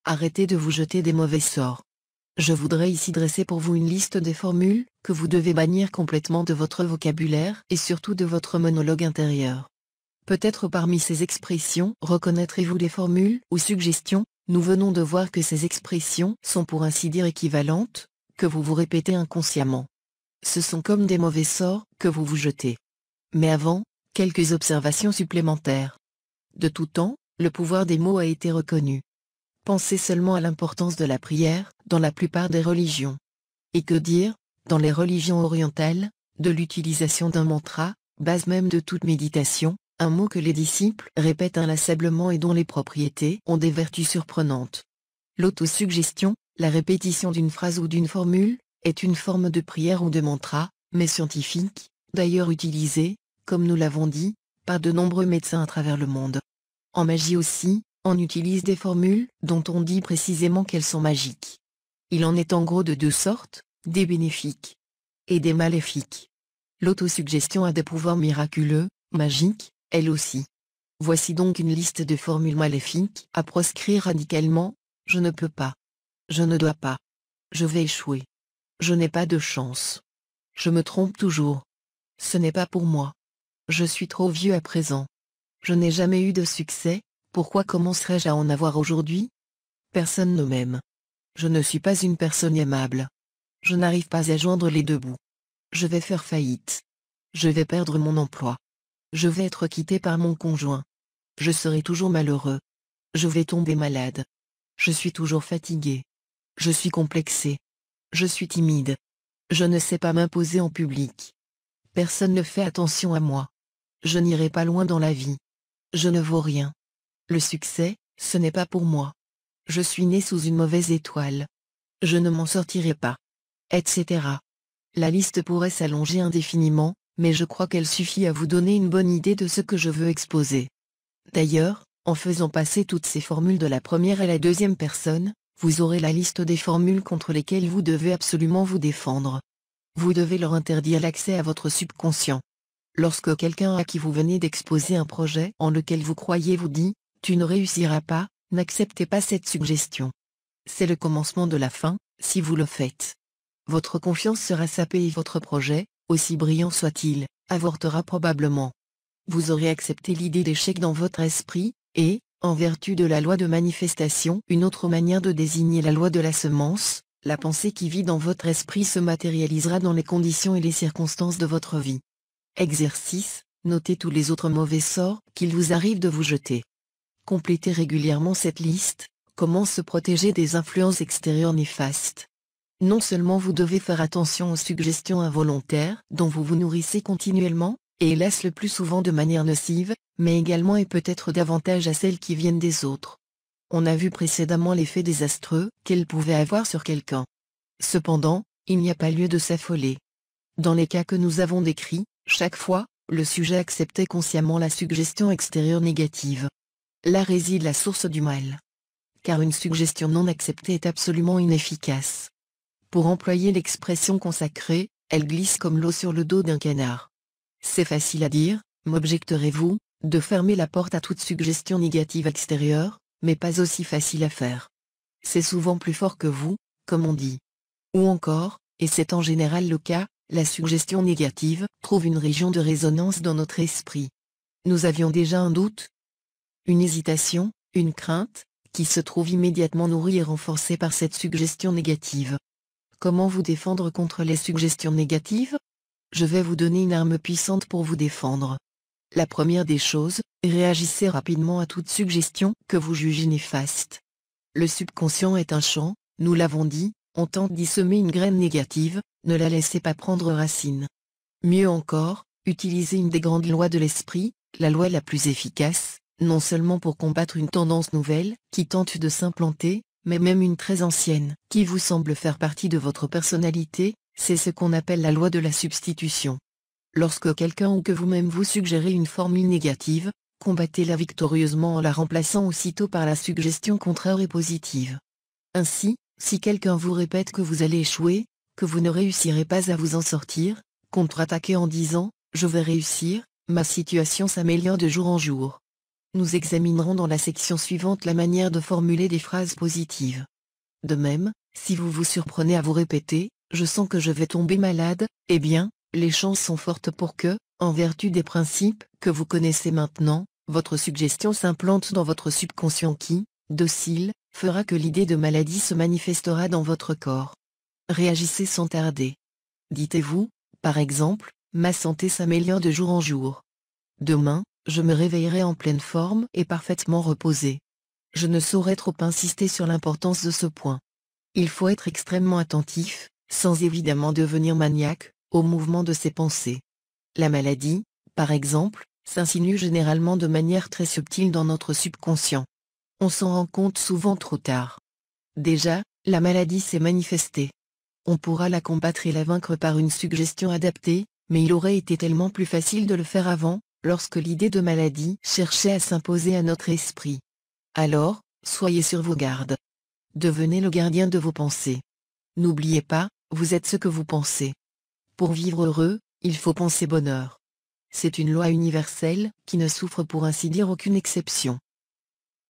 Arrêtez de vous jeter des mauvais sorts. Je voudrais ici dresser pour vous une liste des formules que vous devez bannir complètement de votre vocabulaire et surtout de votre monologue intérieur. Peut-être parmi ces expressions reconnaîtrez-vous des formules ou suggestions. Nous venons de voir que ces expressions sont pour ainsi dire équivalentes, que vous vous répétez inconsciemment. Ce sont comme des mauvais sorts que vous vous jetez. Mais avant, quelques observations supplémentaires. De tout temps, le pouvoir des mots a été reconnu. Pensez seulement à l'importance de la prière dans la plupart des religions. Et que dire, dans les religions orientales, de l'utilisation d'un mantra, base même de toute méditation, un mot que les disciples répètent inlassablement et dont les propriétés ont des vertus surprenantes. L'autosuggestion, la répétition d'une phrase ou d'une formule, est une forme de prière ou de mantra, mais scientifique, d'ailleurs utilisée, comme nous l'avons dit, par de nombreux médecins à travers le monde. En magie aussi, on utilise des formules dont on dit précisément qu'elles sont magiques. Il en est en gros de deux sortes, des bénéfiques et des maléfiques. L'autosuggestion a des pouvoirs miraculeux, magiques, elle aussi. Voici donc une liste de formules maléfiques à proscrire radicalement. Je ne peux pas. Je ne dois pas. Je vais échouer. Je n'ai pas de chance. Je me trompe toujours. Ce n'est pas pour moi. Je suis trop vieux à présent. Je n'ai jamais eu de succès, pourquoi commencerais-je à en avoir aujourd'hui? Personne ne m'aime. Je ne suis pas une personne aimable. Je n'arrive pas à joindre les deux bouts. Je vais faire faillite. Je vais perdre mon emploi. Je vais être quitté par mon conjoint. Je serai toujours malheureux. Je vais tomber malade. Je suis toujours fatigué. Je suis complexé. Je suis timide. Je ne sais pas m'imposer en public. Personne ne fait attention à moi. Je n'irai pas loin dans la vie. Je ne vaux rien. Le succès, ce n'est pas pour moi. Je suis né sous une mauvaise étoile. Je ne m'en sortirai pas. Etc. La liste pourrait s'allonger indéfiniment, mais je crois qu'elle suffit à vous donner une bonne idée de ce que je veux exposer. D'ailleurs, en faisant passer toutes ces formules de la première à la deuxième personne, vous aurez la liste des formules contre lesquelles vous devez absolument vous défendre. Vous devez leur interdire l'accès à votre subconscient. Lorsque quelqu'un à qui vous venez d'exposer un projet en lequel vous croyez vous dit « Tu ne réussiras pas », n'acceptez pas cette suggestion. C'est le commencement de la fin, si vous le faites. Votre confiance sera sapée et votre projet, aussi brillant soit-il, avortera probablement. Vous aurez accepté l'idée d'échec dans votre esprit, et, en vertu de la loi de manifestation, une autre manière de désigner la loi de la semence, la pensée qui vit dans votre esprit se matérialisera dans les conditions et les circonstances de votre vie. Exercice, notez tous les autres mauvais sorts qu'il vous arrive de vous jeter. Complétez régulièrement cette liste. Comment se protéger des influences extérieures néfastes? Non seulement vous devez faire attention aux suggestions involontaires dont vous vous nourrissez continuellement, et hélas le plus souvent de manière nocive, mais également et peut-être davantage à celles qui viennent des autres. On a vu précédemment l'effet désastreux qu'elles pouvaient avoir sur quelqu'un. Cependant, il n'y a pas lieu de s'affoler. Dans les cas que nous avons décrits, chaque fois, le sujet acceptait consciemment la suggestion extérieure négative. Là réside la source du mal. Car une suggestion non acceptée est absolument inefficace. Pour employer l'expression consacrée, elle glisse comme l'eau sur le dos d'un canard. C'est facile à dire, m'objecterez-vous, de fermer la porte à toute suggestion négative extérieure, mais pas aussi facile à faire. C'est souvent plus fort que vous, comme on dit. Ou encore, et c'est en général le cas, la suggestion négative trouve une région de résonance dans notre esprit. Nous avions déjà un doute, une hésitation, une crainte, qui se trouve immédiatement nourrie et renforcée par cette suggestion négative. Comment vous défendre contre les suggestions négatives? Je vais vous donner une arme puissante pour vous défendre. La première des choses, réagissez rapidement à toute suggestion que vous jugez néfaste. Le subconscient est un champ, nous l'avons dit, on tente d'y semer une graine négative, ne la laissez pas prendre racine. Mieux encore, utilisez une des grandes lois de l'esprit, la loi la plus efficace, non seulement pour combattre une tendance nouvelle, qui tente de s'implanter, mais même une très ancienne, qui vous semble faire partie de votre personnalité, c'est ce qu'on appelle la loi de la substitution. Lorsque quelqu'un ou que vous-même vous suggérez une formule négative, combattez-la victorieusement en la remplaçant aussitôt par la suggestion contraire et positive. Ainsi, si quelqu'un vous répète que vous allez échouer, que vous ne réussirez pas à vous en sortir, contre-attaquez en disant « Je vais réussir, ma situation s'améliore de jour en jour ». Nous examinerons dans la section suivante la manière de formuler des phrases positives. De même, si vous vous surprenez à vous répéter « je sens que je vais tomber malade », eh bien, les chances sont fortes pour que, en vertu des principes que vous connaissez maintenant, votre suggestion s'implante dans votre subconscient qui, docile, fera que l'idée de maladie se manifestera dans votre corps. Réagissez sans tarder. Dites-vous, par exemple, ma santé s'améliore de jour en jour. Demain, je me réveillerai en pleine forme et parfaitement reposé. Je ne saurais trop insister sur l'importance de ce point. Il faut être extrêmement attentif, sans évidemment devenir maniaque, au mouvement de ses pensées. La maladie, par exemple, s'insinue généralement de manière très subtile dans notre subconscient. On s'en rend compte souvent trop tard. Déjà, la maladie s'est manifestée. On pourra la combattre et la vaincre par une suggestion adaptée, mais il aurait été tellement plus facile de le faire avant, lorsque l'idée de maladie cherchait à s'imposer à notre esprit. Alors, soyez sur vos gardes. Devenez le gardien de vos pensées. N'oubliez pas, vous êtes ce que vous pensez. Pour vivre heureux, il faut penser bonheur. C'est une loi universelle, qui ne souffre pour ainsi dire aucune exception.